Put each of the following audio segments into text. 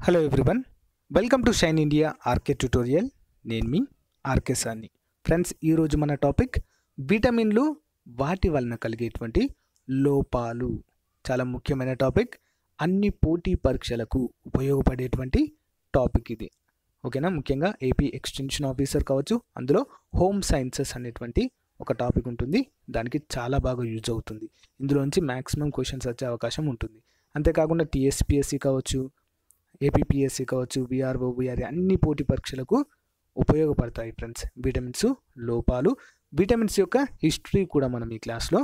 Hello everyone, welcome to Shine India RK tutorial. నేను మీ RK సార్ని. ఫ్రెండ్స్, ఈరోజు మన టాపిక్ విటమిన్లు, వాటి వలన కలిగేటువంటి లోపాలు. చాలా ముఖ్యమైన టాపిక్, అన్ని పోటీ పరీక్షలకు ఉపయోగపడేటువంటి టాపిక్ ఇది. ఓకేనా? ముఖ్యంగా ఏపీ ఎక్స్టెన్షన్ ఆఫీసర్ కావచ్చు, అందులో హోమ్ సైన్సెస్ అనేటువంటి ఒక టాపిక్ ఉంటుంది. దానికి చాలా బాగా యూజ్ అవుతుంది. ఇందులోంచి మ్యాక్సిమం క్వశ్చన్స్ వచ్చే అవకాశం ఉంటుంది. అంతేకాకుండా టీఎస్పీఎస్సీ కావచ్చు, ఏపీపీఎస్సీ కావచ్చు, విఆర్ఓ, విఆర్ఏ అన్ని పోటీ పరీక్షలకు ఉపయోగపడతాయి. ఫ్రెండ్స్, విటమిన్స్ లోపాలు, విటమిన్స్ యొక్క హిస్టరీ కూడా మనం ఈ క్లాస్లో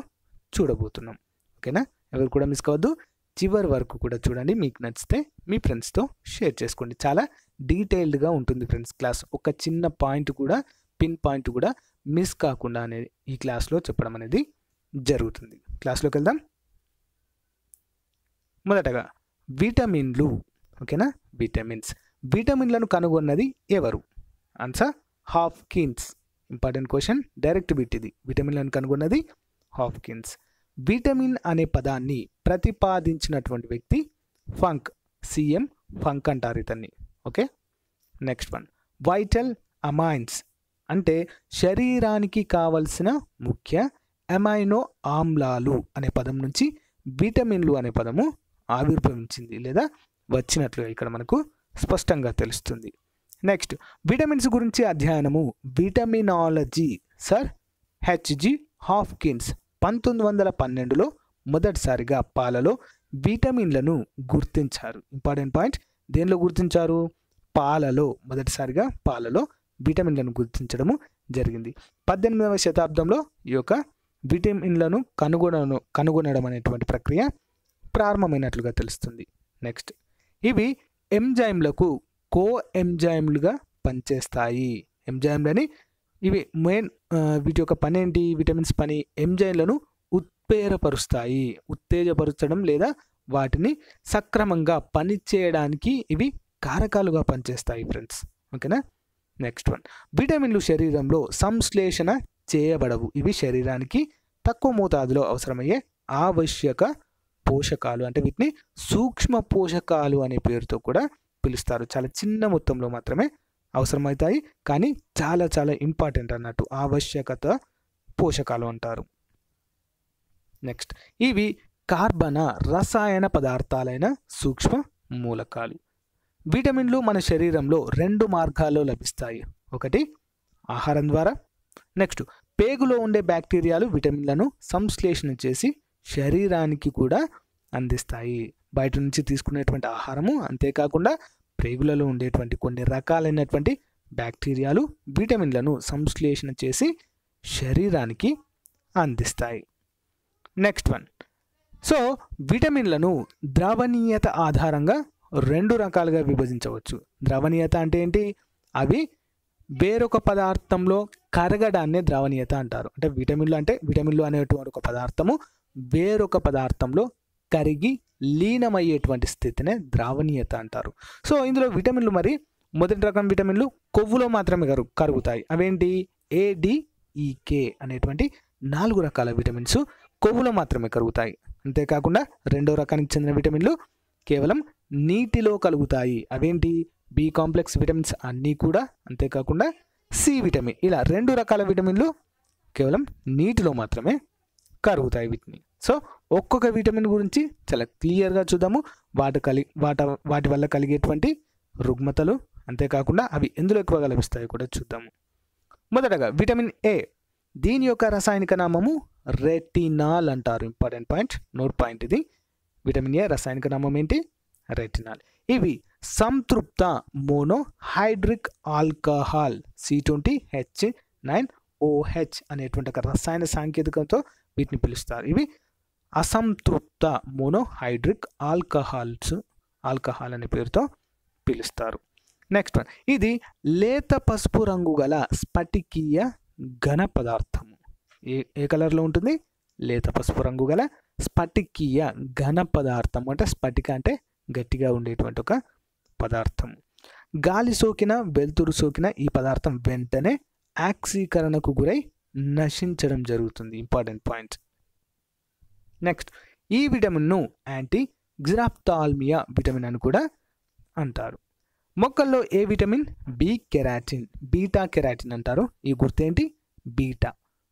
చూడబోతున్నాం. ఓకేనా? ఎవరు కూడా మిస్ కావద్దు, చివరి వరకు కూడా చూడండి. మీకు నచ్చితే మీ ఫ్రెండ్స్తో షేర్ చేసుకోండి. చాలా డీటెయిల్డ్గా ఉంటుంది ఫ్రెండ్స్ క్లాస్. ఒక చిన్న పాయింట్ కూడా, పిన్ పాయింట్ కూడా మిస్ కాకుండా అనేది ఈ క్లాస్లో చెప్పడం అనేది జరుగుతుంది. క్లాస్లోకి వెళ్దాం. మొదటగా విటమిన్లు. ఓకేనా? విటమిన్లను కనుగొన్నది ఎవరు? Answer Hopkins. Important question, direct bit ఇది. విటమిన్లను కనుగొన్నది హాప్కిన్స్. విటమిన్ అనే పదాన్ని ప్రతిపాదించినటువంటి వ్యక్తి ఫంక్. సిఎం ఫంక్ అంటారు ఇతన్ని. Okay, next one, vital amines అంటే శరీరానికి కావలసిన ముఖ్య అమైనో ఆమ్లాలు అనే పదం నుంచి విటమిన్లు అనే పదము ఆవిర్భవించింది లేదా వచ్చినట్లుగా ఇక్కడ మనకు స్పష్టంగా తెలుస్తుంది. నెక్స్ట్, విటమిన్స్ గురించి అధ్యయనము విటమినాలజీ. సర్ హెచ్జి హాప్కిన్స్ 1912లో మొదటిసారిగా పాలలో విటమిన్లను గుర్తించారు. ఇంపార్టెంట్ పాయింట్, దేనిలో గుర్తించారు? పాలలో. మొదటిసారిగా పాలలో విటమిన్లను గుర్తించడము జరిగింది. 18వ శతాబ్దంలో ఈ యొక్క విటమిన్లను కనుగొనడం అనేటువంటి ప్రక్రియ ప్రారంభమైనట్లుగా తెలుస్తుంది. నెక్స్ట్, ఇవి ఎంజైమ్లకు కో ఎంజైమ్లుగా పనిచేస్తాయి. ఎంజైమ్లని ఇవి మెయిన్, వీటి యొక్క పని ఏంటి? విటమిన్స్ పని ఎంజైమ్లను ఉత్తేజపరచడం లేదా వాటిని సక్రమంగా పనిచేయడానికి ఇవి కారకాలుగా పనిచేస్తాయి ఫ్రెండ్స్. ఓకేనా? నెక్స్ట్ వన్, విటమిన్లు శరీరంలో సంశ్లేషణ చేయబడవు. ఇవి శరీరానికి తక్కువ మోతాదులో అవసరమయ్యే ఆవశ్యక పోషకాలు, అంటే వీటిని సూక్ష్మ పోషకాలు అనే పేరుతో కూడా పిలుస్తారు. చాలా చిన్న మొత్తంలో మాత్రమే అవసరమవుతాయి, కానీ చాలా చాలా ఇంపార్టెంట్ అన్నట్టు. ఆవశ్యకత పోషకాలు అంటారు. నెక్స్ట్, ఇవి కార్బన రసాయన పదార్థాలైన సూక్ష్మ మూలకాలు. విటమిన్లు మన శరీరంలో 2 మార్గాల్లో లభిస్తాయి. ఒకటి ఆహారం ద్వారా. నెక్స్ట్, పేగులో ఉండే బ్యాక్టీరియాలు విటమిన్లను సంశ్లేషణ చేసి శరీరానికి కూడా అందిస్తాయి. బయట నుంచి తీసుకునేటువంటి ఆహారము, అంతేకాకుండా పేగులలో ఉండేటువంటి కొన్ని రకాలైనటువంటి బ్యాక్టీరియాలు విటమిన్లను సంశ్లేషణ చేసి శరీరానికి అందిస్తాయి. నెక్స్ట్ వన్, సో విటమిన్లను ద్రవణీయత ఆధారంగా 2 రకాలుగా విభజించవచ్చు. ద్రవణీయత అంటే ఏంటి? అవి వేరొక పదార్థంలో కరగడాన్నే ద్రవణీయత అంటారు. అంటే విటమిన్లు అనేటువంటి ఒక పదార్థము వేరొక పదార్థంలో కరిగి లీనమయ్యేటువంటి స్థితినే ద్రావణీయత అంటారు. సో ఇందులో విటమిన్లు, మరి మొదటి రకం విటమిన్లు కొవ్వులో మాత్రమే కరుగుతాయి. అవేంటి? ఏడిఈకే అనేటువంటి 4 రకాల విటమిన్స్ కొవ్వులో మాత్రమే కరుగుతాయి. అంతేకాకుండా రెండో రకానికి చెందిన విటమిన్లు కేవలం నీటిలో కలుగుతాయి. అవేంటి? బి కాంప్లెక్స్ విటమిన్స్ అన్నీ కూడా. అంతేకాకుండా సి విటమిన్. ఇలా 2 రకాల విటమిన్లు కేవలం నీటిలో మాత్రమే కరుగుతాయి వీటిని. సో ఒక్కొక్క విటమిన్ గురించి చాలా క్లియర్గా చూద్దాము. వాటి వల్ల కలిగేటువంటి రుగ్మతలు, అంతేకాకుండా అవి ఎందులో ఎక్కువగా లభిస్తాయో కూడా చూద్దాము. మొదటగా విటమిన్ ఏ. దీని యొక్క రసాయనిక నామము రెటినాల్ అంటారు. ఇంపార్టెంట్ పాయింట్, నోట్ పాయింట్ ఇది. విటమిన్ ఏ రసాయనిక నామం ఏంటి? రెటినాల్. ఇవి సంతృప్త మోనోహైడ్రిక్ ఆల్కహాల్ C20H9OH అనేటువంటి ఒక రసాయన సాంకేతికంతో వీటిని పిలుస్తారు. ఇవి అసంతృప్త మోనోహైడ్రిక్ ఆల్కహాల్ అనే పేరుతో పిలుస్తారు. నెక్స్ట్ వన్, ఇది లేత పసుపు రంగు గల స్ఫటికీయ ఘన పదార్థము. ఏ కలర్లో ఉంటుంది? లేత పసుపు రంగు గల స్ఫటికీయ ఘన పదార్థం. అంటే స్ఫటిక అంటే గట్టిగా ఉండేటువంటి ఒక పదార్థం. గాలి సోకిన, వెలుతురు సోకిన ఈ పదార్థం వెంటనే ఆక్సీకరణకు గురై నశించడం జరుగుతుంది. Important point. నెక్స్ట్, ఈ విటమిన్ను యాంటీ గ్జిరాప్థాల్మియా విటమిన్ అని కూడా అంటారు. మొక్కల్లో ఏ vitamin? B keratin, beta keratin అంటారు. ఈ గుర్తేంటి? బీటా.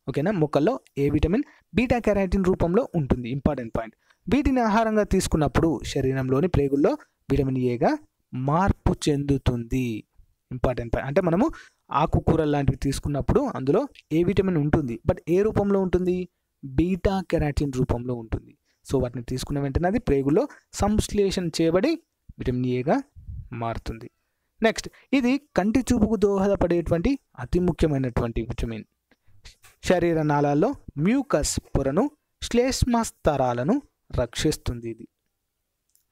ఓకేనా? మొక్కల్లో ఏ విటమిన్? బీటా కెరాటిన్ రూపంలో ఉంటుంది. Important point. వీటిని ఆహారంగా తీసుకున్నప్పుడు శరీరంలోని ప్రేగుల్లో విటమిన్ ఏగా మార్పు చెందుతుంది. Important point. అంటే మనము ఆకుకూరలు లాంటివి తీసుకున్నప్పుడు అందులో ఏ విటమిన్ ఉంటుంది, బట్ ఏ రూపంలో ఉంటుంది? బీటా కెరాటిన్ రూపంలో ఉంటుంది. సో వాటిని తీసుకున్న వెంటనే అది ప్రేగుల్లో సంశ్లేషణ చేయబడి విటమిన్ ఏగా మారుతుంది. నెక్స్ట్, ఇది కంటి చూపుకు దోహదపడేటువంటి అతి ముఖ్యమైనటువంటి విటమిన్. శరీర నాళాల్లో మ్యూకస్ పొరను, శ్లేష్మస్తరాలను రక్షిస్తుంది ఇది.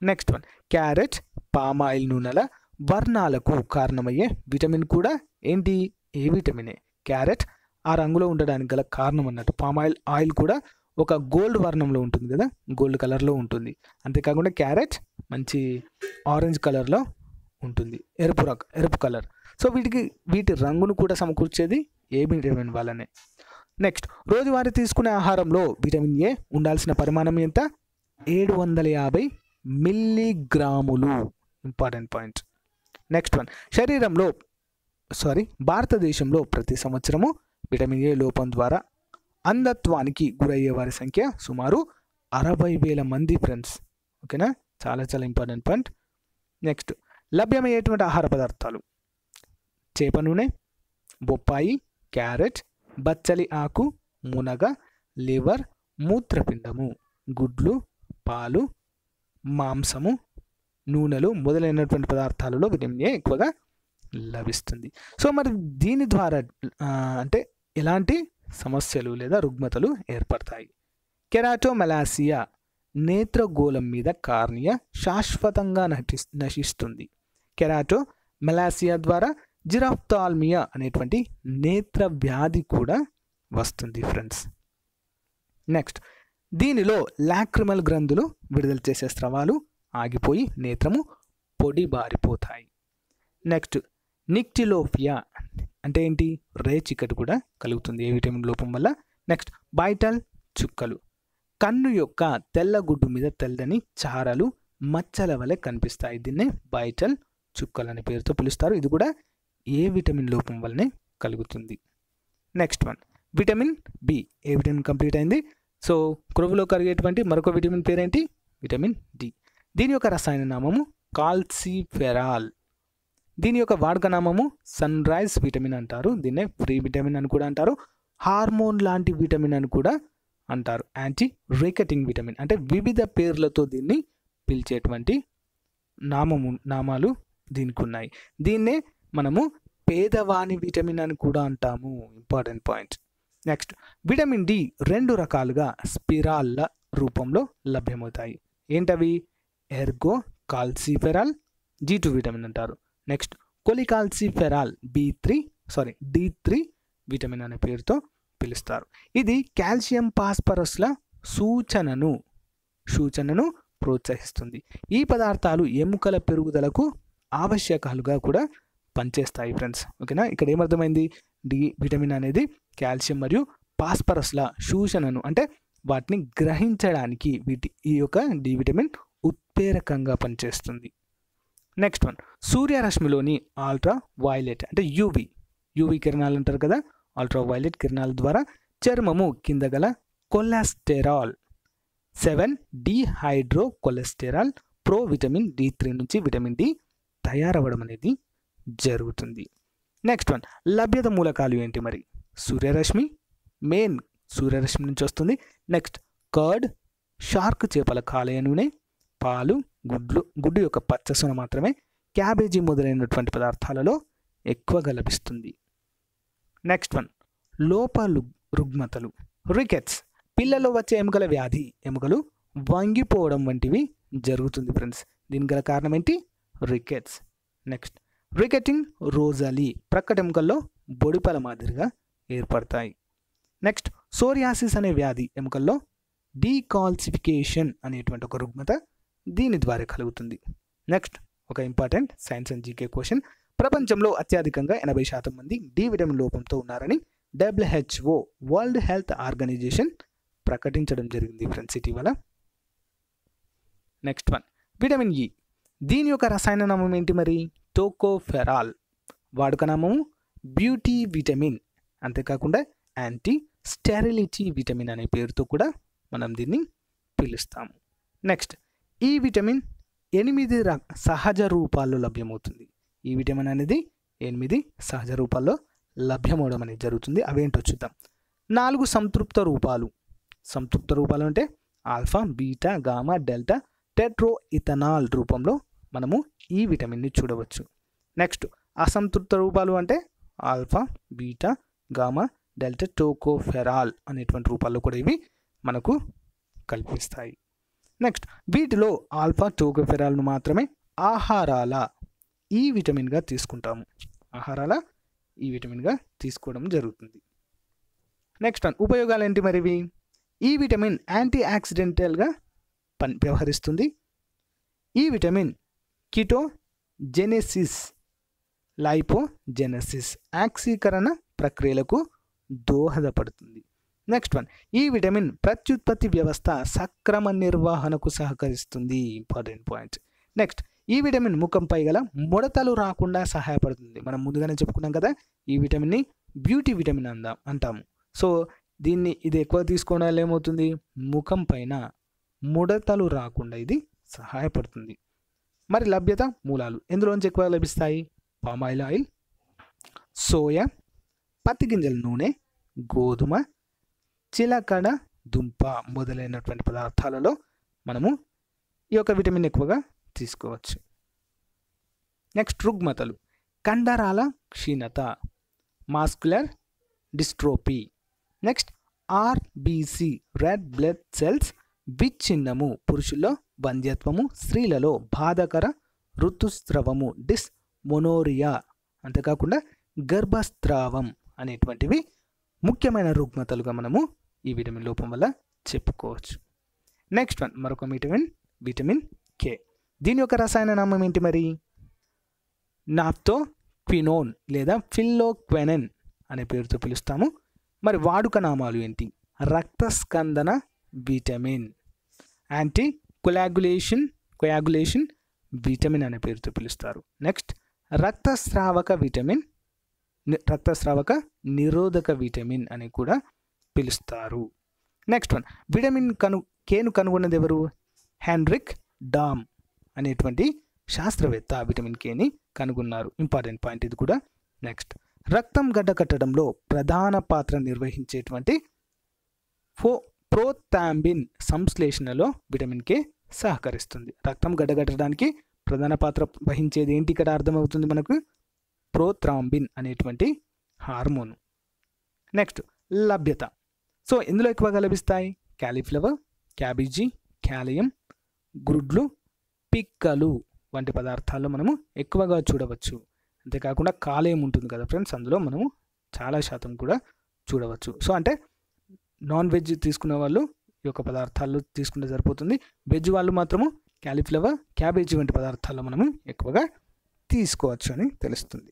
నెక్స్ట్ వన్, క్యారెట్, పామాయిల్ నూనెల వర్ణాలకు కారణమయ్యే విటమిన్ కూడా ఏంటి? ఏ విటమినే. క్యారెట్ ఆ రంగులో ఉండడానికి గల కారణం అన్నట్టు. పామాయిల్ ఆయిల్ కూడా ఒక గోల్డ్ వర్ణంలో ఉంటుంది కదా, గోల్డ్ కలర్లో ఉంటుంది. అంతేకాకుండా క్యారెట్ మంచి ఆరెంజ్ కలర్లో ఉంటుంది, ఎరుపు కలర్. సో వీటి రంగును కూడా సమకూర్చేది ఏ విటమిన్ వల్లనే. నెక్స్ట్, రోజువారీ తీసుకునే ఆహారంలో విటమిన్ ఏ ఉండాల్సిన పరిమాణం ఎంత? 750 మిల్లీగ్రాములు. Important point. నెక్స్ట్ వన్, భారతదేశంలో ప్రతి సంవత్సరము విటమిన్ ఏ లోపం ద్వారా అంధత్వానికి గురయ్యే వారి సంఖ్య సుమారు 60,000 మంది ఫ్రెండ్స్. ఓకేనా? చాలా చాలా ఇంపార్టెంట్ పాయింట్. నెక్స్ట్, లభ్యమయ్యేటువంటి ఆహార పదార్థాలు: చేప నూనె, బొప్పాయి, క్యారెట్, బచ్చలి ఆకు, మునగ, లివర్, మూత్రపిండము, గుడ్లు, పాలు, మాంసము, నూనెలు మొదలైనటువంటి పదార్థాలలో విటమిన్ ఏ ఎక్కువగా లభిస్తుంది. సో మరి దీని ద్వారా అంటే ఎలాంటి సమస్యలు లేదా రుగ్మతలు ఏర్పడతాయి? కెరాటోమెలాసియా నేత్రగోళం మీద కార్నియా శాశ్వతంగా నశిస్తుంది. కెరాటోమెలాసియా ద్వారా జిరాఫ్థాల్మియా అనేటువంటి నేత్ర వ్యాధి కూడా వస్తుంది ఫ్రెండ్స్. నెక్స్ట్, దీనిలో లాక్రిమల్ గ్రంథులు విడుదల చేసే స్రవాలు ఆగిపోయి నేత్రము పొడిబారిపోతాయి. నెక్స్ట్, నిక్టిలోపియా అంటే ఏంటి? రేచికటి కూడా కలుగుతుంది ఏ విటమిన్ లోపం వల్ల. నెక్స్ట్, బైటల్ చుక్కలు కన్ను యొక్క తెల్లగుడ్డు మీద తెల్లని చారలు మచ్చల వలె కనిపిస్తాయి. దీన్నే బైటల్ చుక్కలు అనే పేరుతో పిలుస్తారు. ఇది కూడా ఏ విటమిన్ లోపం వల్లనే కలుగుతుంది. Next one, vitamin B. ఏ విటమిన్ కంప్లీట్ అయింది? సో క్రొవ్వులో కరిగేటువంటి మరొక విటమిన్ పేరేంటి? Vitamin D. దీని యొక్క రసాయన నామము కాల్సిఫెరాల్. దీని యొక్క వాడక నామము సన్ రైజ్ విటమిన్ అంటారు. దీన్నే ఫ్రీ విటమిన్ అని కూడా అంటారు. హార్మోన్ లాంటి విటమిన్ అని కూడా అంటారు. యాంటీ రికెటింగ్ విటమిన్ అంటే వివిధ పేర్లతో దీన్ని పిలిచేటువంటి నామాలు దీనికి ఉన్నాయి. దీన్నే మనము పేదవాని విటమిన్ అని కూడా అంటాము. Important point. Next, vitamin D 2 రకాలుగా స్పిరాల్ల రూపంలో లభ్యమవుతాయి. ఏంటవి? ఎర్గో కాల్సిఫెరాల్, G2 విటమిన్ అంటారు. నెక్స్ట్, కొలికాల్సిఫెరాల్ D3 విటమిన్ అనే పేరుతో పిలుస్తారు. ఇది కాల్షియం ఫాస్ఫరస్ల సూచనను ప్రోత్సహిస్తుంది. ఈ పదార్థాలు ఎముకల పెరుగుదలకు ఆవశ్యకాలుగా కూడా పనిచేస్తాయి ఫ్రెండ్స్. ఓకేనా? ఇక్కడ ఏమర్థమైంది? డి విటమిన్ అనేది కాల్షియం మరియు ఫాస్ఫరస్ల సూచనను అంటే వాటిని గ్రహించడానికి ఈ యొక్క డి విటమిన్ ఉత్ప్రేరకంగా పనిచేస్తుంది. నెక్స్ట్ వన్, సూర్యరశ్మిలోని అల్ట్రా వైలెట్ అంటే యూవి కిరణాలు అంటారు కదా, అల్ట్రా వైలెట్ కిరణాల ద్వారా చర్మము కింద గల కొలెస్టెరాల్ 7-డిహైడ్రో కొలెస్టెరాల్ ప్రో విటమిన్ D3 నుంచి విటమిన్ డి తయారవ్వడం అనేది జరుగుతుంది. నెక్స్ట్ వన్, లభ్యత మూలకాలు ఏంటి మరి? సూర్యరశ్మి నుంచి వస్తుంది. నెక్స్ట్, కర్డ్, షార్క్ చేపల కాలేయ నూనె, పాలు, గుడ్డు యొక్క పచ్చసొన మాత్రమే క్యాబేజీ మొదలైనటువంటి పదార్థాలలో ఎక్కువగా లభిస్తుంది. నెక్స్ట్ వన్, లోపాలు రుగ్మతలు రికెట్స్. పిల్లల్లో వచ్చే ఎముకల వ్యాధి, ఎముకలు వంగిపోవడం వంటివి జరుగుతుంది ఫ్రెండ్స్. దీనికి గల కారణం ఏంటి? రికెట్స్. నెక్స్ట్, రికెటింగ్ రోజాలి ప్రక్కటెముకల్లో బొడిపల మాదిరిగా ఏర్పడతాయి. నెక్స్ట్, సోరియాసిస్ అనే వ్యాధి ఎముకల్లో డీకాల్సిఫికేషన్ అనేటువంటి ఒక రుగ్మత దీని ద్వారా కలుగుతుంది. నెక్స్ట్, ఒక important science and GK question. ప్రపంచంలో అత్యధికంగా 80% మంది డి విటమిన్ లోపంతో ఉన్నారని WHO వరల్డ్ హెల్త్ ఆర్గనైజేషన్ ప్రకటించడం జరిగింది ఫ్రెండ్స్ ఇటీవల. Next one, vitamin E. దీని యొక్క రసాయన నామం ఏంటి మరి? టోకోఫెరాల్. వాడుక నామము బ్యూటీ విటమిన్. అంతేకాకుండా యాంటీ స్టెరిలిటీ విటమిన్ అనే పేరుతో కూడా మనం దీన్ని పిలుస్తాము. నెక్స్ట్, ఈ విటమిన్ 8 సహజ రూపాల్లో లభ్యమవుతుంది. ఈ విటమిన్ అనేది 8 సహజ రూపాల్లో లభ్యమవడం అనేది జరుగుతుంది. అవేంటో చూద్దాం. 4 సంతృప్త రూపాలు. సంతృప్త రూపాలు అంటే ఆల్ఫా, బీటా, గామా, డెల్టా, టెట్రో ఇథనాల్ రూపంలో మనము ఈ విటమిన్ని చూడవచ్చు. నెక్స్ట్, అసంతృప్త రూపాలు అంటే alpha, beta, gamma, delta, tocopherol అనేటువంటి రూపాల్లో కూడా ఇవి మనకు కల్పిస్తాయి. నెక్స్ట్, వీటిలో ఆల్ఫా, టోకోఫెరాల్ను మాత్రమే ఆహారాల ఈ విటమిన్గా తీసుకుంటాము. ఆహారాల ఈ విటమిన్గా తీసుకోవడం జరుగుతుంది. నెక్స్ట్ వన్, ఉపయోగాలు ఏంటి మరి ఇవి? ఈ విటమిన్ యాంటీ ఆక్సిడెంటల్గా వ్యవహరిస్తుంది. ఈ విటమిన్ కిటోజెనెసిస్, లైపోజెనెసిస్ ఆక్సీకరణ ప్రక్రియలకు దోహదపడుతుంది. నెక్స్ట్ వన్, ఈ విటమిన్ ప్రత్యుత్పత్తి వ్యవస్థ సక్రమ నిర్వహణకు సహకరిస్తుంది. Important point. నెక్స్ట్, ఈ విటమిన్ ముఖంపై గల ముడతలు రాకుండా సహాయపడుతుంది. మనం ముందుగానే చెప్పుకున్నాం కదా, ఈ విటమిన్ని బ్యూటీ విటమిన్ అంటాము. సో ఇది ఎక్కువ తీసుకోవడం వల్ల ఏమవుతుంది? ముఖం పైన ముడతలు రాకుండా ఇది సహాయపడుతుంది. మరి లభ్యత మూలాలు ఎందులోంచి ఎక్కువ లభిస్తాయి? పామాయిల్ ఆయిల్, సోయా, పత్తి గింజల నూనె, గోధుమ, చిలకడ దుంప మొదలైనటువంటి పదార్థాలలో మనము ఈ యొక్క విటమిన్ ఎక్కువగా తీసుకోవచ్చు. నెక్స్ట్, రుగ్మతలు, కండరాల క్షీణత, muscular dystrophy. Next, RBC, red blood cells విచ్ఛిన్నము, పురుషుల్లో వంధ్యత్వము, స్త్రీలలో బాధకర ఋతుస్రావము, డిస్మోనోరియా, అంతేకాకుండా గర్భస్రావం అనేటువంటివి ముఖ్యమైన రుగ్మతలుగా మనము ఈ విటమిన్ లోపం వల్ల చెప్పుకోవచ్చు. నెక్స్ట్ వన్, మరొక విటమిన్ కే. దీని యొక్క రసాయన నామం ఏంటి మరి? నాఫ్తోక్వినోన్ లేదా ఫిల్లోక్వెనెన్ అనే పేరుతో పిలుస్తాము. మరి వాడుక నామాలు ఏంటి? రక్తస్కందన విటమిన్, యాంటీ కొయాగులేషన్ విటమిన్ అనే పేరుతో పిలుస్తారు. నెక్స్ట్, రక్తస్రావక నిరోధక విటమిన్ అని కూడా పిలుస్తారు. నెక్స్ట్ వన్, విటమిన్ కేను కనుగొన్నది ఎవరు? హెన్రిక్ డామ్ అనేటువంటి శాస్త్రవేత్త విటమిన్ కేని కనుగొన్నారు. ఇంపార్టెంట్ పాయింట్ ఇది కూడా. నెక్స్ట్, రక్తం గడ్డకట్టడంలో ప్రధాన పాత్ర నిర్వహించేటువంటి ప్రోథాంబిన్ సంశ్లేషణలో విటమిన్ కే సహకరిస్తుంది. రక్తం గడ్డకట్టడానికి ప్రధాన పాత్ర వహించేది ఏంటి ఇక్కడ అర్థమవుతుంది మనకు? ప్రోథ్రాంబిన్ అనేటువంటి హార్మోన్. నెక్స్ట్, లభ్యత. సో ఇందులో ఎక్కువగా లభిస్తాయి క్యాలీఫ్లవర్, క్యాబేజీ, కాలియం, గుడ్లు, పిక్కలు వంటి పదార్థాల్లో మనము ఎక్కువగా చూడవచ్చు. అంతేకాకుండా కాలేయం ఉంటుంది కదా ఫ్రెండ్స్, అందులో మనము చాలా శాతం కూడా చూడవచ్చు. సో అంటే నాన్ వెజ్ తీసుకునే వాళ్ళు ఈ యొక్క పదార్థాల్లో తీసుకుంటే సరిపోతుంది. వెజ్ వాళ్ళు మాత్రము క్యాలీఫ్లవర్, క్యాబేజీ వంటి పదార్థాల్లో మనము ఎక్కువగా తీసుకోవచ్చు అని తెలుస్తుంది.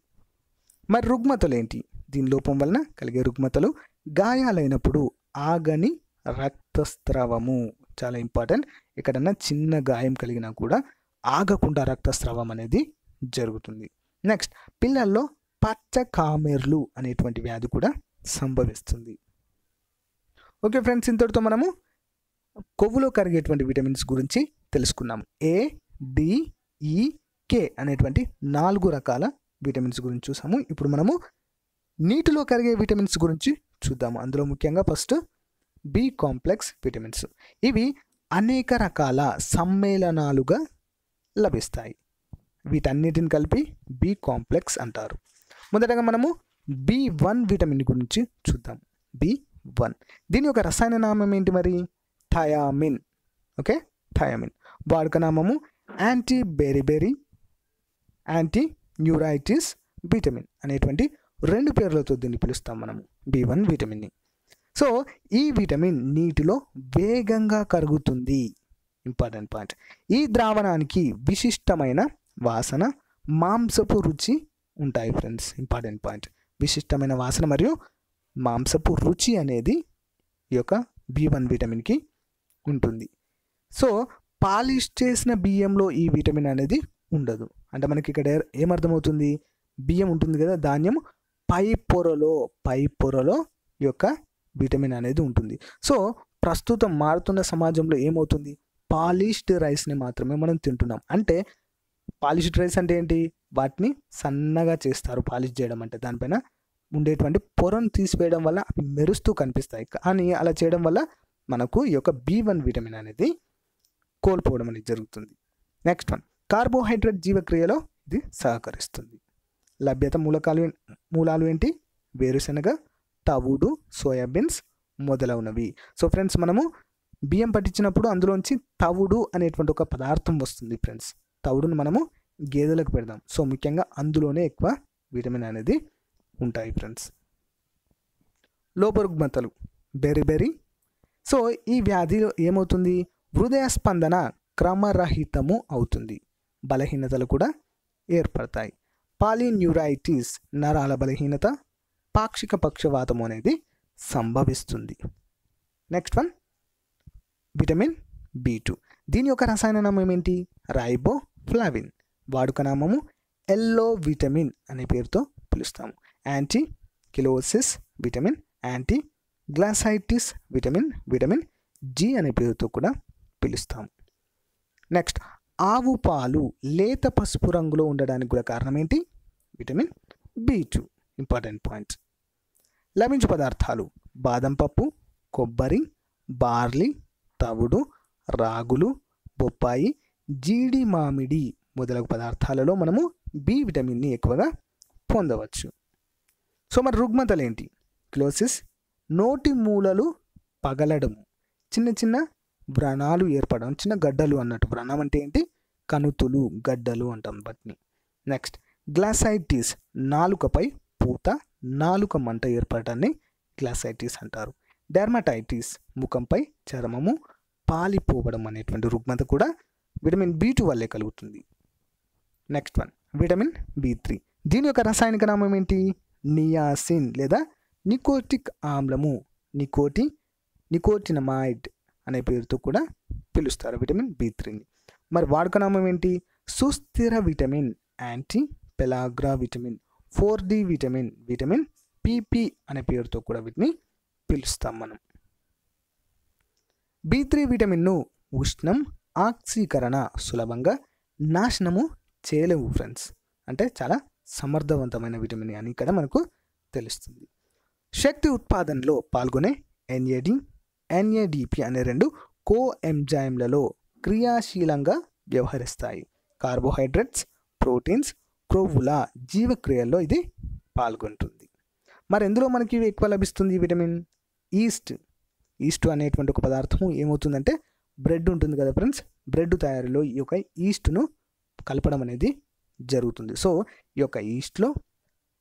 మరి రుగ్మతలు ఏంటి? దీని లోపం వలన కలిగే రుగ్మతలు, గాయాలైనప్పుడు ఆగని రక్తస్రావము, చాలా ఇంపార్టెంట్. ఎక్కడన్నా చిన్న గాయం కలిగినా కూడా ఆగకుండా రక్తస్రావం అనేది జరుగుతుంది. నెక్స్ట్, పిల్లల్లో పచ్చ కామెర్లు అనేటువంటి వ్యాధి కూడా సంభవిస్తుంది. ఓకే ఫ్రెండ్స్, ఇంతటితో మనము కొవ్వులో కరిగేటువంటి విటమిన్స్ గురించి తెలుసుకున్నాము. ఏ, డి, ఈ, కే అనేటువంటి 4 రకాల విటమిన్స్ గురించి చూసాము. ఇప్పుడు మనము నీటిలో కరిగే విటమిన్స్ గురించి చూద్దాము. అందులో ముఖ్యంగా ఫస్ట్ బి కాంప్లెక్స్ విటమిన్స్. ఇవి అనేక రకాల సమ్మేళనాలుగా లభిస్తాయి. వీటన్నిటిని కలిపి బి కాంప్లెక్స్ అంటారు. మొదటగా మనము B1 విటమిన్ గురించి చూద్దాం. B1 దీని యొక్క రసాయన నామం ఏంటి మరి? థయామిన్. Okay, thiamine. వాడుక నామము anti beriberi, anti neuritis vitamin అనేటువంటి 2 పేర్లతో దీన్ని పిలుస్తాం మనము B1 విటమిన్ని. సో ఈ విటమిన్ నీటిలో వేగంగా కరుగుతుంది. Important point. ఈ ద్రావణానికి విశిష్టమైన వాసన, మాంసపు రుచి ఉంటాయి ఫ్రెండ్స్. Important point. విశిష్టమైన వాసన మరియు మాంసపు రుచి అనేది ఈ యొక్క B1 విటమిన్కి ఉంటుంది. సో పాలిష్ చేసిన బియ్యంలో ఈ విటమిన్ అనేది ఉండదు. అంటే మనకి ఇక్కడ ఏమర్థమవుతుంది, బియ్యం ఉంటుంది కదా, ధాన్యం పై పొరలో ఈ యొక్క విటమిన్ అనేది ఉంటుంది. సో ప్రస్తుతం మారుతున్న సమాజంలో ఏమవుతుంది, పాలిష్డ్ రైస్ని మాత్రమే మనం తింటున్నాం. అంటే పాలిష్డ్ రైస్ అంటే ఏంటి, వాటిని సన్నగా చేస్తారు. పాలిష్ చేయడం అంటే దానిపైన ఉండేటువంటి పొరను తీసివేయడం వల్ల అవి మెరుస్తూ కనిపిస్తాయి. కానీ అలా చేయడం వల్ల మనకు ఈ యొక్క B1 విటమిన్ అనేది కోల్పోవడం అనేది జరుగుతుంది. నెక్స్ట్ వన్, కార్బోహైడ్రేట్ జీవక్రియలో ఇది సహకరిస్తుంది. లభ్యత మూలాలు ఏంటి, వేరుశనగ, తవుడు, సోయాబీన్స్ మొదలగునవి. సో ఫ్రెండ్స్, మనము బియ్యం పట్టించినప్పుడు అందులోంచి తవుడు అనేటువంటి ఒక పదార్థం వస్తుంది ఫ్రెండ్స్. తవుడును మనము గేదెలకు పెడదాం. సో ముఖ్యంగా అందులోనే ఎక్కువ విటమిన్ అనేది ఉంటాయి ఫ్రెండ్స్. లోపరుగ్మతలు, బెరిబెరి. సో ఈ వ్యాధిలో ఏమవుతుంది, హృదయ స్పందన క్రమరహితము అవుతుంది, బలహీనతలు కూడా ఏర్పడతాయి. పాలిన్యూరైటిస్, నరాల బలహీనత, పాక్షిక పక్షవాతము అనేది సంభవిస్తుంది. Next one, vitamin B2. దీని యొక్క రసాయన నామం ఏంటి, రైబోఫ్లావిన్. వాడుక నామము ఎల్లో విటమిన్ అనే పేరుతో పిలుస్తాము. Anti cheilosis vitamin, anti glossitis vitamin, vitamin G అనే పేరుతో కూడా పిలుస్తాము. నెక్స్ట్, ఆవు పాలు లేత పసుపు రంగులో ఉండడానికి కూడా కారణం ఏంటి, విటమిన్ B2. Important points. లభించు పదార్థాలు, బాదం పప్పు, కొబ్బరి, బార్లీ, తవుడు, రాగులు, బొప్పాయి, జీడి మామిడి మొదలగు పదార్థాలలో మనము B విటమిన్ని ఎక్కువగా పొందవచ్చు. సో మరి రుగ్మతలు ఏంటి, క్లోసిస్, నోటి మూలలు పగలడము, చిన్న చిన్న వ్రణాలు ఏర్పడడం, చిన్న గడ్డలు అన్నట్టు. వ్రణం అంటే ఏంటి, కణుతులు, గడ్డలు అంటాం వాటిని. నెక్స్ట్, గ్లాసైటిస్, నాలుకపై పూత, నాలుక మంట ఏర్పడటాన్ని గ్లాసైటిస్ అంటారు. డెర్మటైటిస్, ముఖంపై చర్మము పాలిపోవడం అనేటువంటి రుగ్మత కూడా విటమిన్ B2 వల్లే కలుగుతుంది. Next one, vitamin B3. దీని యొక్క రసాయనిక నామం ఏంటి, నియాసిన్ లేదా నికోటిక్ ఆమ్లము, నికోటినమైడ్ అనే పేరుతో కూడా పిలుస్తారు విటమిన్ B3ని. మరి వాడుక నామం ఏంటి, సుస్థిర vitamin, anti పెలాగ్రా vitamin, 4D vitamin, vitamin PP అనే పేరుతో కూడా వీటిని పిలుస్తాం మనం. B3 విటమిన్ను ఉష్ణం, ఆక్సీకరణ సులభంగా నాశనము చేయలేవు ఫ్రెండ్స్. అంటే చాలా సమర్థవంతమైన విటమిన్ అని ఇక్కడ మనకు తెలుస్తుంది. శక్తి ఉత్పాదనలో పాల్గొనే NAD, NADP అనే రెండు కో ఎంజైమ్లలో క్రియాశీలంగా వ్యవహరిస్తాయి. కార్బోహైడ్రేట్స్, ప్రోటీన్స్, క్రొవ్వుల జీవక్రియల్లో ఇది పాల్గొంటుంది. మరి ఎందులో మనకి ఎక్కువ లభిస్తుంది విటమిన్, ఈస్ట్ అనేటువంటి ఒక పదార్థము ఏమవుతుందంటే, బ్రెడ్ ఉంటుంది కదా ఫ్రెండ్స్, బ్రెడ్ తయారీలో ఈ యొక్క ఈస్ట్ను కలపడం అనేది జరుగుతుంది. సో ఈ యొక్క ఈస్ట్లో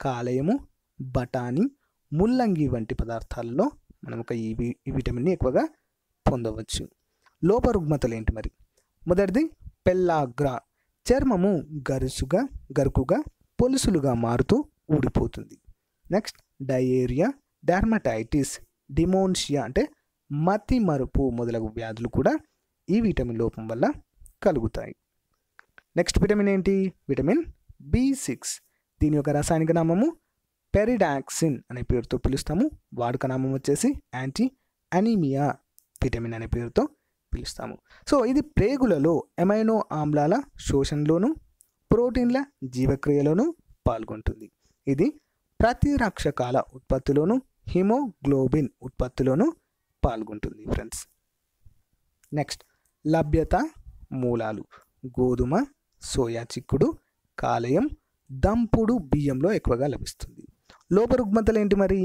కాలేయము, బఠానీ, ముల్లంగి వంటి పదార్థాలలో మనం ఒక ఈ విటమిన్ని ఎక్కువగా పొందవచ్చు. లోప రుగ్మతలు ఏంటి మరి, మొదటిది పెల్లాగ్రా, చర్మము గరుకుగా పొలుసులుగా మారుతూ ఊడిపోతుంది. నెక్స్ట్, డయేరియా, డెర్మటైటిస్, డిమోన్షియా అంటే మతి మరుపు మొదలగు వ్యాధులు కూడా ఈ విటమిన్ లోపం వల్ల కలుగుతాయి. నెక్స్ట్ విటమిన్ ఏంటి, విటమిన్ B6. దీని యొక్క రసాయనిక నామము పెరిడాక్సిన్ అనే పేరుతో పిలుస్తాము. వాడుక నామం వచ్చేసి యాంటీ అనీమియా విటమిన్ అనే పేరుతో పిలుస్తాము. సో ఇది ప్రేగులలో ఎమైనో ఆమ్లాల శోషణలోను, ప్రోటీన్ల జీవక్రియలోను పాల్గొంటుంది. ఇది ప్రతిరక్షకాల ఉత్పత్తిలోను, హిమోగ్లోబిన్ ఉత్పత్తిలోను పాల్గొంటుంది ఫ్రెండ్స్. నెక్స్ట్, లభ్యత మూలాలు, గోధుమ, సోయా చిక్కుడు, కాలేయం, దంపుడు బియ్యంలో ఎక్కువగా లభిస్తుంది. లోప రుగ్మతలు ఏంటి మరి,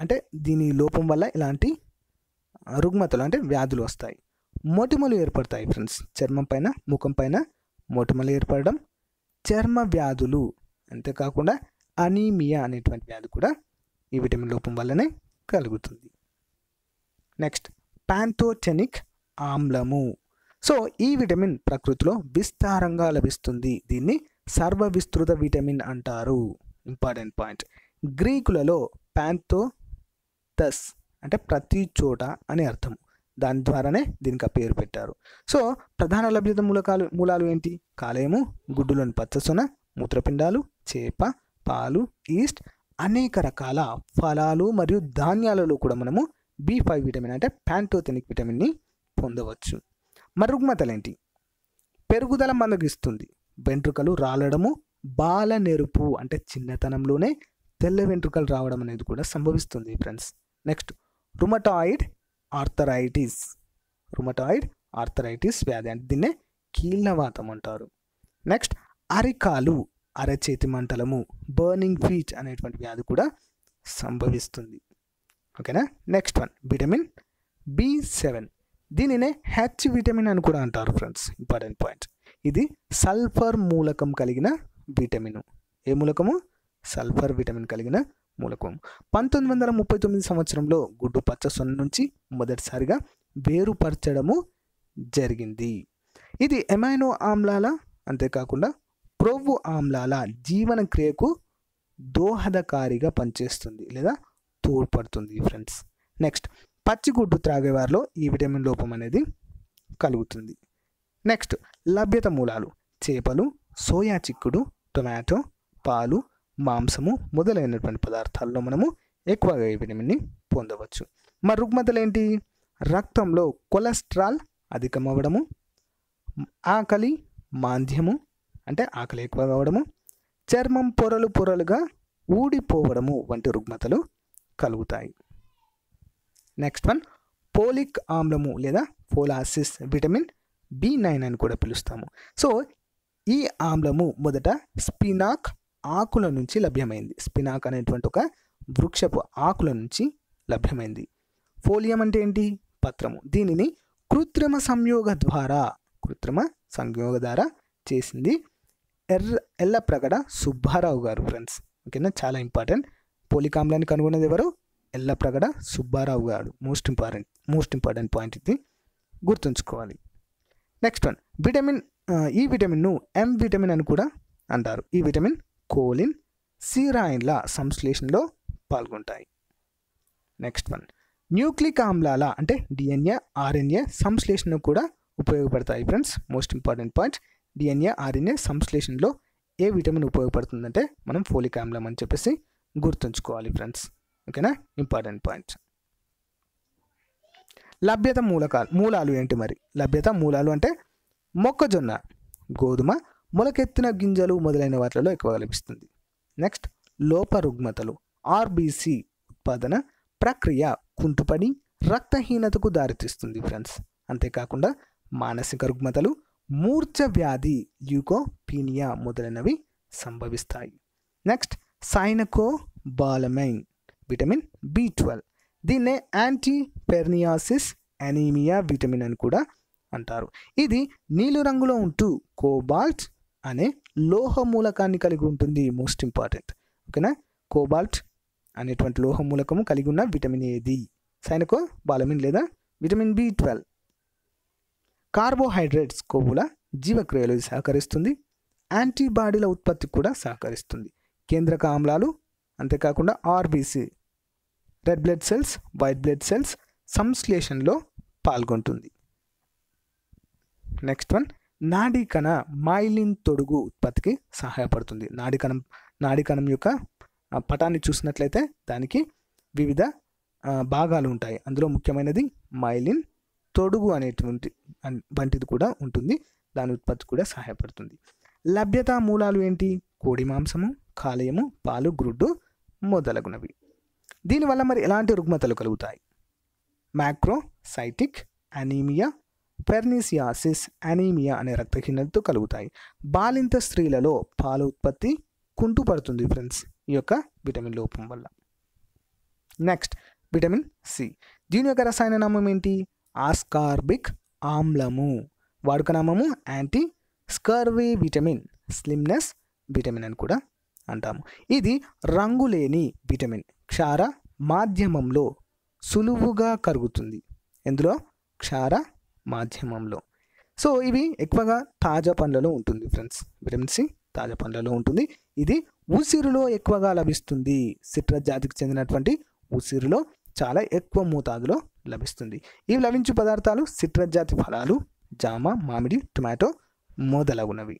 అంటే దీని లోపం వల్ల ఇలాంటి రుగ్మతలు అంటే వ్యాధులు వస్తాయి. మొటిమలు ఏర్పడతాయి ఫ్రెండ్స్, చర్మం పైన, ముఖం పైన మొటిమలు ఏర్పడడం, చర్మ వ్యాధులు, అంతేకాకుండా అనీమియా అనేటువంటి వ్యాధి కూడా ఈ విటమిన్ లోపం వల్లనే కలుగుతుంది. నెక్స్ట్, ప్యాంతోథెనిక్ ఆమ్లము. సో ఈ విటమిన్ ప్రకృతిలో విస్తారంగా లభిస్తుంది. దీన్ని సర్వవిస్తృత విటమిన్ అంటారు. Important point. గ్రీకులలో ప్యాంతోథస్ అంటే ప్రతి చోట అని అర్థం. దాని ద్వారానే దీనికి ఆ పేరు పెట్టారు. సో ప్రధాన లభ్యత మూలాలు ఏంటి? కాలేయము, గుడ్డులోని పచ్చసొన, మూత్రపిండాలు, చేప, పాలు, ఈస్ట్, అనేక రకాల ఫలాలు మరియు ధాన్యాలలో కూడా మనము B5 విటమిన్ అంటే ప్యాంటోథెనిక్ విటమిన్ని పొందవచ్చు. మరి రుగ్మతలేంటి? పెరుగుదల మందగిస్తుంది, వెంట్రుకలు రాలడము, బాల నెరుపు అంటే చిన్నతనంలోనే తెల్ల వెంట్రుకలు రావడం అనేది కూడా సంభవిస్తుంది ఫ్రెండ్స్. నెక్స్ట్ రుమటాయిడ్ ఆర్థరైటిస్ వ్యాధి అంటే దీన్నే కీళ్ళవాతం అంటారు. నెక్స్ట్ అరికాలు, అరచేతి మంటలము, బర్నింగ్ ఫీట్ అనేటువంటి వ్యాధి కూడా సంభవిస్తుంది. ఓకేనా. నెక్స్ట్ వన్ విటమిన్ B7, దీనినే H విటమిన్ అని కూడా అంటారు ఫ్రెండ్స్. Important point. ఇది సల్ఫర్ మూలకం కలిగిన విటమిన్. ఏ మూలకము? సల్ఫర్ విటమిన్ కలిగిన మూలకం. 1939 సంవత్సరంలో గుడ్డు పచ్చసొన నుంచి మొదటిసారిగా వేరుపరచడము జరిగింది. ఇది ఎమైనో ఆమ్లాల అంతేకాకుండా క్రొవ్వు ఆమ్లాల జీవన క్రియకు దోహదకారిగా పనిచేస్తుంది లేదా తోడ్పడుతుంది ఫ్రెండ్స్. నెక్స్ట్ పచ్చిగుడ్డు త్రాగేవారిలో ఈ విటమిన్ లోపం అనేది కలుగుతుంది. నెక్స్ట్ లభ్యత మూలాలు చేపలు, సోయా చిక్కుడు, టొమాటో, పాలు, మాంసము మొదలైనటువంటి పదార్థాల్లో మనము ఎక్కువగా ఈ విటమిన్ని పొందవచ్చు. మరి రుగ్మతలు ఏంటి? రక్తంలో కొలెస్ట్రాల్ అధికమవ్వడము, ఆకలి మాంద్యము అంటే ఆకలి ఎక్కువ కావడము, చర్మం పొరలుగా ఊడిపోవడము వంటి రుగ్మతలు కలుగుతాయి. నెక్స్ట్ వన్ పోలిక్ ఆమ్లము లేదా ఫోలాసిస్ విటమిన్ B9 అని కూడా పిలుస్తాము. సో ఈ ఆమ్లము మొదట స్పినాక్ ఆకుల నుంచి లభ్యమైంది. స్పినాక్ అనేటువంటి ఒక వృక్షపు ఆకుల నుంచి లభ్యమైంది. ఫోలియం అంటే ఏంటి? పత్రము. దీనిని కృత్రిమ సంయోగ ద్వారా చేసింది ఎల్లప్రగడ సుబ్బారావు గారు ఫ్రెండ్స్. ఓకేనా, చాలా ఇంపార్టెంట్. పోలిక్ ఆమ్లాన్ని కనుగొన్నది ఎవరు? ఎల్లప్రగడ సుబ్బారావు గారు. మోస్ట్ ఇంపార్టెంట్ పాయింట్ ఇది, గుర్తుంచుకోవాలి. నెక్స్ట్ వన్ ఈ విటమిన్ను M విటమిన్ అని కూడా అంటారు. ఈ విటమిన్ కోలిన్, సీరాయిన్ల సంశ్లేషణలో పాల్గొంటాయి. నెక్స్ట్ వన్ న్యూక్లిక్ ఆమ్లాల అంటే DNA, RNA సంశ్లేషణ కూడా ఉపయోగపడతాయి friends. Most important point. DNA, RNA సంశ్లేషణలో ఏ విటమిన్ ఉపయోగపడుతుందంటే మనం ఫోలిక్ ఆమ్లం అని చెప్పేసి గుర్తుంచుకోవాలి ఫ్రెండ్స్. ఓకేనా, ఇంపార్టెంట్ పాయింట్. లభ్యత మూలాలు ఏంటి మరి? లభ్యత మూలాలు అంటే మొక్కజొన్న, గోధుమ, మొలకెత్తిన గింజలు మొదలైన వాటిలో ఎక్కువగా లభిస్తుంది. నెక్స్ట్ లోప రుగ్మతలు, RBC ఉత్పాదన ప్రక్రియ కుంటుపడి రక్తహీనతకు దారితీస్తుంది ఫ్రెండ్స్. అంతేకాకుండా మానసిక రుగ్మతలు, మూర్ఛ వ్యాధి, ల్యూకోపీనియా మొదలైనవి సంభవిస్తాయి. నెక్స్ట్ సైనకోబాలమైన్ విటమిన్ B12, దీన్నే యాంటీపెర్నియాసిస్ అనీమియా విటమిన్ అని కూడా అంటారు. ఇది నీలి రంగులో ఉంటూ కోబాల్ట్ అనే లోహ మూలకాన్ని కలిగి ఉంటుంది. Most important. ఓకేనా, కోబాల్ట్ అనేటువంటి లోహ మూలకము కలిగి ఉన్న విటమిన్ ఏది? సైనకోబాలమిన్ లేదా విటమిన్ B12. కార్బోహైడ్రేట్స్ కొవ్వుల జీవక్రియలు సహకరిస్తుంది. యాంటీబాడీల ఉత్పత్తికి కూడా సహకరిస్తుంది. కేంద్రక ఆమ్లాలు అంతేకాకుండా RBC red blood cells, white blood cells సంశ్లేషణలో పాల్గొంటుంది. నెక్స్ట్ వన్ నాడీకణ మైలిన్ తొడుగు ఉత్పత్తికి సహాయపడుతుంది. నాడీకణం యొక్క పటాన్ని చూసినట్లయితే దానికి వివిధ భాగాలు ఉంటాయి. అందులో ముఖ్యమైనది మైలిన్ తొడుగు అనేటువంటి వంటిది కూడా ఉంటుంది. దాని ఉత్పత్తి కూడా సహాయపడుతుంది. లభ్యత మూలాలు ఏంటి? కోడి మాంసము, కాలేయము, పాలు, గుడ్డు మొదలగునవి. దీనివల్ల మరి ఎలాంటి రుగ్మతలు కలుగుతాయి? మ్యాక్రోసైటిక్ అనీమియా, పెర్నిసియాసిస్ అనీమియా అనే రక్తహీనతతో కలుగుతాయి. బాలింత స్త్రీలలో పాల ఉత్పత్తి కుంటుపడుతుంది ఫ్రెండ్స్ ఈ యొక్క విటమిన్ లోపం వల్ల. నెక్స్ట్ విటమిన్ C, దీని యొక్క రసాయన నామం ఏంటి? ఆస్కార్బిక్ ఆమ్లము. వాడుక నామము anti scurvy vitamin, slimness vitamin అని కూడా అంటాము. ఇది రంగులేని విటమిన్. క్షార మాధ్యమంలో సులువుగా కరుగుతుంది. ఎందులో? క్షార మాధ్యమంలో. సో ఇవి ఎక్కువగా తాజా పండ్లలో ఉంటుంది ఫ్రెండ్స్. విటమిన్ C తాజా పండ్లలో ఉంటుంది. ఇది ఉసిరిలో ఎక్కువగా లభిస్తుంది. సిట్రస్ జాతికి చెందినటువంటి ఉసిరిలో చాలా ఎక్కువ మోతాదులో లభిస్తుంది. ఇవి లభించే పదార్థాలు సిట్రస్ జాతి ఫలాలు, జామ, మామిడి, టొమాటో మొదలగునవి.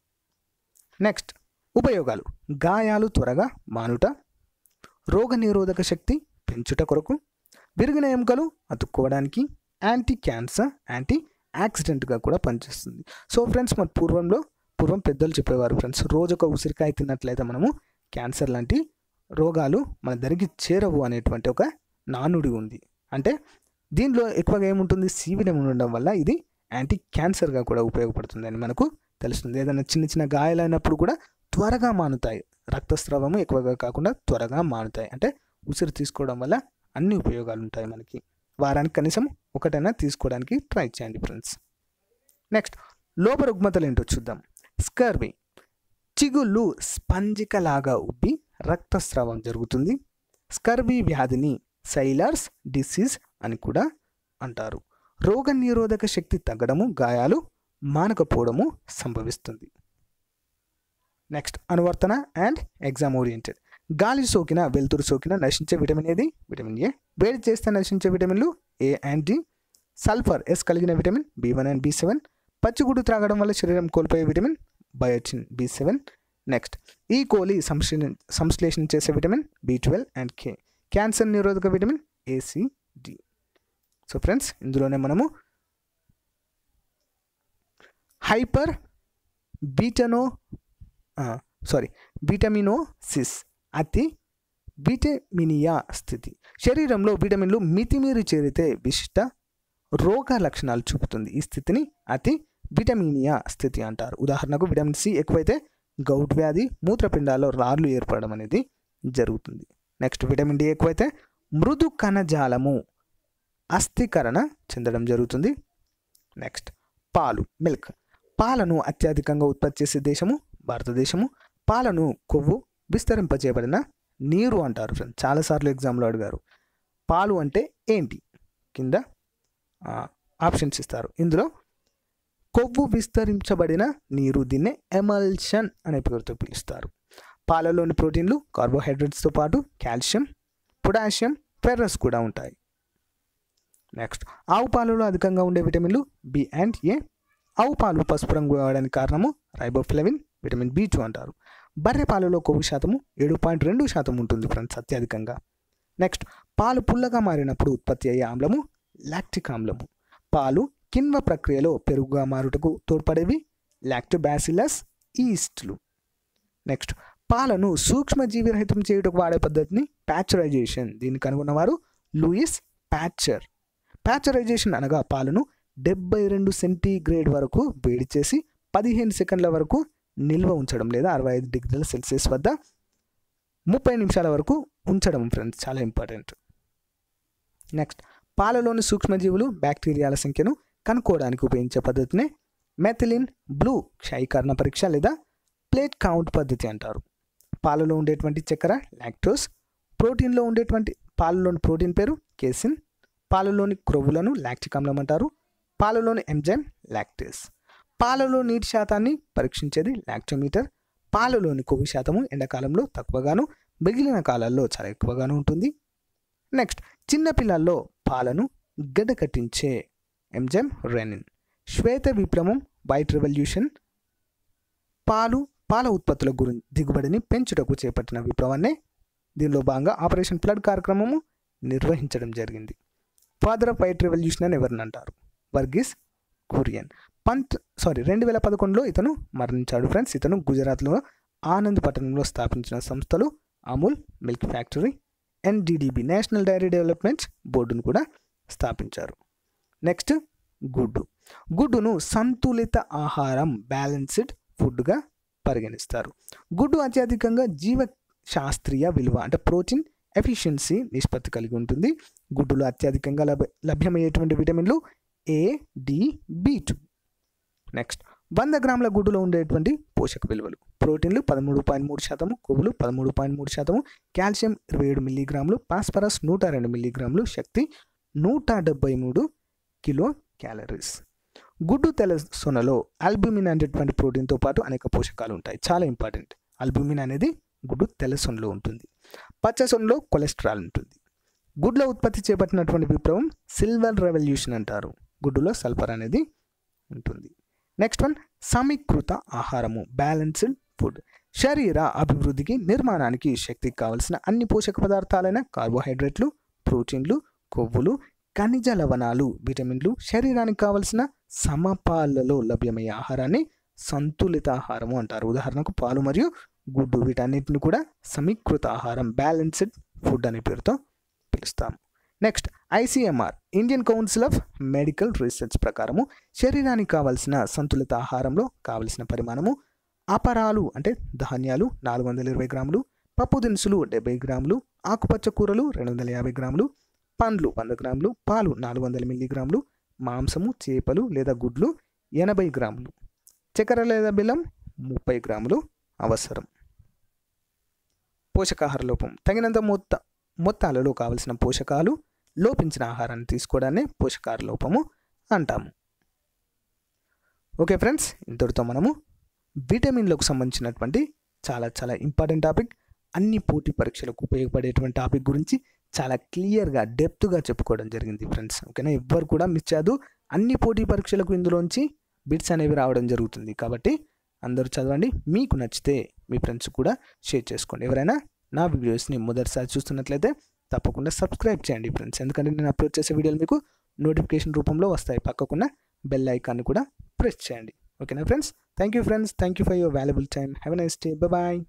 నెక్స్ట్ ఉపయోగాలు: గాయాలు త్వరగా మానుట, రోగనిరోధక శక్తి పెంచుట కొరకు, విరిగిన ఎముకలు అతుక్కోవడానికి, యాంటీ క్యాన్సర్, యాంటీ యాక్సిడెంట్గా కూడా పనిచేస్తుంది. సో ఫ్రెండ్స్, మన పూర్వం పెద్దలు చెప్పేవారు ఫ్రెండ్స్, రోజొక ఉసిరికాయ తిన్నట్లయితే మనము క్యాన్సర్ లాంటి రోగాలు మన దగ్గరికి చేరవు అనేటువంటి ఒక నానుడి ఉంది. అంటే దీనిలో ఎక్కువగా ఏముంటుంది, సి విటమిన్ ఉండడం వల్ల ఇది యాంటీ క్యాన్సర్గా కూడా ఉపయోగపడుతుందని మనకు తెలుస్తుంది. ఏదైనా చిన్న చిన్న గాయాలైనప్పుడు కూడా త్వరగా మానుతాయి, రక్తస్రావము ఎక్కువగా కాకుండా త్వరగా మానుతాయి. అంటే ఉసిరి తీసుకోవడం వల్ల అన్ని ఉపయోగాలు ఉంటాయి మనకి. వారానికి కనీసం ఒకటైనా తీసుకోవడానికి ట్రై చేయండి ఫ్రెండ్స్. నెక్స్ట్ లోప రుగ్మతలు ఏంటో చూద్దాం. స్కర్వీ: చిగుళ్ళు స్పంజికలాగా ఉబ్బి రక్తస్రావం జరుగుతుంది. స్కర్వీ వ్యాధిని సైలర్స్ డిసీజ్ అని కూడా అంటారు. రోగ నిరోధక శక్తి తగ్గడము, గాయాలు మానకపోవడము సంభవిస్తుంది. నెక్స్ట్ అనువర్తన అండ్ ఎగ్జామ్ ఓరియంటెడ్. గాలి సోకిన, వెలుతురు సోకిన నశించే విటమిన్ ఏది? Vitamin A. వేడి చేస్తే నశించే విటమిన్లు A and D. Sulphur S కలిగిన విటమిన్ B1 అండ్ B7. పచ్చిగుడ్డు త్రాగడం వల్ల శరీరం కోల్పోయే vitamin biotin B7. Next E coli సంశ్లేషణ చేసే vitamin B12 and K. Cancer నిరోధక విటమిన్ ACD. సో ఫ్రెండ్స్, ఇందులోనే మనము హైపర్ విటమినోసిస్ అతి విటమినియా స్థితి. శరీరంలో విటమిన్లు మితిమీరి చేరితే విశిష్ట రోగ లక్షణాలు చూపుతుంది. ఈ స్థితిని అతి విటమినియా స్థితి అంటారు. ఉదాహరణకు విటమిన్ సి ఎక్కువైతే గౌట్ వ్యాధి, మూత్రపిండాల్లో రాళ్ళు ఏర్పడడం అనేది జరుగుతుంది. నెక్స్ట్ విటమిన్ డి ఎక్కువైతే మృదు కణజాలము అస్థికరణ చెందడం జరుగుతుంది. నెక్స్ట్ పాలు, మిల్క్. పాలను అత్యధికంగా ఉత్పత్తి చేసే దేశము భారతదేశము. పాలను కొవ్వు విస్తరింపజేయబడిన నీరు అంటారు ఫ్రెండ్స్. చాలాసార్లు ఎగ్జామ్లో అడిగారు పాలు అంటే ఏంటి, కింద ఆప్షన్స్ ఇస్తారు. ఇందులో కొవ్వు విస్తరించబడిన నీరు, దీన్నే ఎమల్షన్ అనే పేరుతో పిలుస్తారు. పాలలోని ప్రోటీన్లు కార్బోహైడ్రేట్స్తో పాటు కాల్షియం, పొటాషియం, ఫెర్రస్ కూడా ఉంటాయి. నెక్స్ట్ ఆవు పాలలో అధికంగా ఉండే విటమిన్లు బి అండ్ ఏ. ఆవు పాలు పసుపు రంగు అవడానికి కారణము రైబోఫ్లేవిన్, విటమిన్ B2 అంటారు. బర్రె పాలలో కొవ్వు శాతము 7.2% ఉంటుంది ఫ్రెండ్స్, అత్యధికంగా. నెక్స్ట్ పాలు పుల్లగా మారినప్పుడు ఉత్పత్తి అయ్యే ఆమ్లము లాక్టిక్ ఆమ్లము. పాలు కిణ్వ ప్రక్రియలో పెరుగుగా మారుటకు తోడ్పడేవి లాక్టోబాసిల్లస్ ఈస్ట్లు. నెక్స్ట్ పాలను సూక్ష్మజీవిరహితం చేయుటకు వాడే పద్ధతిని ప్యాచరైజేషన్. దీన్ని కనుగొన్నవారు లూయిస్ ప్యాచర్. ప్యాచరైజేషన్ అనగా పాలను 72 సెంటీగ్రేడ్ వరకు వేడి చేసి 15 సెకండ్ల వరకు నిల్వ ఉంచడం, లేదా 65 డిగ్రీల సెల్సియస్ వద్ద 30 నిమిషాల వరకు ఉంచడం ఫ్రెండ్స్, చాలా ఇంపార్టెంట్. నెక్స్ట్ పాలలోని సూక్ష్మజీవులు, బ్యాక్టీరియాల సంఖ్యను కనుక్కోవడానికి ఉపయోగించే పద్ధతినే మెథిలిన్ బ్లూ క్షయీకరణ పరీక్ష లేదా ప్లేట్ కౌంట్ పద్ధతి అంటారు. పాలలో ఉండేటువంటి చక్కెర లాక్టోస్. ప్రోటీన్లో ఉండేటువంటి పాలలోని ప్రోటీన్ పేరు కేసిన్. పాలలోని క్రొవ్వులను లాక్టిక్ ఆమ్లం అంటారు. పాలలోని ఎంజైమ్ లాక్టేస్. పాలలో నీటి శాతాన్ని పరీక్షించేది లాక్టోమీటర్. పాలలోని కొవ్వు శాతము ఎండాకాలంలో తక్కువగాను, మిగిలిన కాలాల్లో చాలా ఎక్కువగాను ఉంటుంది. నెక్స్ట్ చిన్నపిల్లల్లో పాలను గడ్డకట్టించే ఎంజైమ్ రెనిన్. శ్వేత విప్లవం వైట్ రెవల్యూషన్ పాల ఉత్పత్తుల దిగుబడిని పెంచుటకు చేపట్టిన విప్లవాన్నే. దీనిలో భాగంగా ఆపరేషన్ ఫ్లడ్ కార్యక్రమము నిర్వహించడం జరిగింది. ఫాదర్ ఆఫ్ వైట్ రెవల్యూషన్ అని ఎవరిని అంటారు? వర్గీస్ కురియన్. 2011లో ఇతను మరణించాడు ఫ్రెండ్స్. ఇతను గుజరాత్లో ఆనంద్ పట్టణంలో స్థాపించిన సంస్థలు Amul milk factory, NDDB national dairy development బోర్డును కూడా స్థాపించారు. నెక్స్ట్ గుడ్డు. గుడ్డును సంతులిత ఆహారం, బ్యాలెన్స్డ్ ఫుడ్గా పరిగణిస్తారు. గుడ్డు అత్యధికంగా జీవశాస్త్రీయ విలువ అంటే ప్రోటీన్ ఎఫిషియన్సీ నిష్పత్తి కలిగి ఉంటుంది. గుడ్డులో అత్యధికంగా లభ్యమయ్యేటువంటి విటమిన్లు A, D, B2. నెక్స్ట్ 100 గ్రాముల గుడ్డులో ఉండేటువంటి పోషక విలువలు: ప్రోటీన్లు 13.3%, కొవ్వులు 13.3%, కాల్షియం 27 మిల్లీగ్రాములు, ఫాస్ఫరస్ 102 మిల్లీగ్రాములు, శక్తి 173 కిలో క్యాలరీస్. గుడ్డు తెల్ల సొనలో ఆల్బుమిన్ అనేటువంటి ప్రోటీన్తో పాటు అనేక పోషకాలు ఉంటాయి, చాలా ఇంపార్టెంట్. ఆల్బుమిన్ అనేది గుడ్డు తెల్ల సొనలో ఉంటుంది. పచ్చ సొనలో కొలెస్ట్రాల్ ఉంటుంది. గుడ్లో ఉత్పత్తి చేపట్టినటువంటి విప్లవం సిల్వర్ రెవల్యూషన్ అంటారు. గుడ్డులో సల్ఫర్ అనేది ఉంటుంది. నెక్స్ట్ వన్, సమీకృత ఆహారము, బ్యాలెన్స్డ్ ఫుడ్. శరీర అభివృద్ధికి, నిర్మాణానికి, శక్తికి కావలసిన అన్ని పోషక పదార్థాలైన కార్బోహైడ్రేట్లు, ప్రోటీన్లు, కొవ్వులు, ఖనిజ లవణాలు, విటమిన్లు శరీరానికి కావలసిన సమపాలలో లభ్యమయ్యే ఆహారాన్ని సంతులిత ఆహారము అంటారు. ఉదాహరణకు పాలు మరియు గుడ్డు, వీటన్నిటిని కూడా సమీకృత ఆహారం, బ్యాలెన్స్డ్ ఫుడ్ అనే పేరుతో పిలుస్తాము. Next, ICMR Indian council of medical research ప్రకారము శరీరానికి కావలసిన సంతులిత ఆహారంలో కావలసిన పరిమాణము అపరాలు అంటే ధాన్యాలు 420 గ్రాములు, పప్పు దినుసులు 70 గ్రాములు, ఆకుపచ్చ కూరలు 250 గ్రాములు, పండ్లు 100 గ్రాములు, పాలు 400 మిల్లీగ్రాములు, మాంసము, చేపలు లేదా గుడ్లు 80 గ్రాములు, చక్కెర లేదా బెల్లం 30 గ్రాములు అవసరం. పోషకాహార లోపం తగినంత మొత్తాలలో కావలసిన పోషకాలు లోపించిన ఆహారాన్ని తీసుకోవడాన్ని పోషకాహార లోపము అంటాము. ఓకే ఫ్రెండ్స్, ఇంతటితో మనము విటమిన్లకు సంబంధించినటువంటి చాలా ఇంపార్టెంట్ టాపిక్, అన్ని పోటీ పరీక్షలకు ఉపయోగపడేటువంటి టాపిక్ గురించి చాలా క్లియర్గా డెప్త్గా చెప్పుకోవడం జరిగింది ఫ్రెండ్స్. ఓకేనా, ఎవ్వరు కూడా మిస్ చేయదు. అన్ని పోటీ పరీక్షలకు ఇందులోంచి బిట్స్ అనేవి రావడం జరుగుతుంది. కాబట్టి అందరూ చదవండి. మీకు నచ్చితే మీ ఫ్రెండ్స్ కూడా షేర్ చేసుకోండి. ఎవరైనా నా వీడియోస్ని మొదటిసారి చూస్తున్నట్లయితే తప్పకుండా సబ్స్క్రైబ్ చేయండి ఫ్రెండ్స్, ఎందుకంటే నేను అప్లోడ్ చేసే వీడియోలు మీకు నోటిఫికేషన్ రూపంలో వస్తాయి. పక్కకున్న బెల్ ఐకాన్ని కూడా ప్రెస్ చేయండి. ఓకేనా friends, thank you friends, thank you for your valuable time. Have a nice day, bye.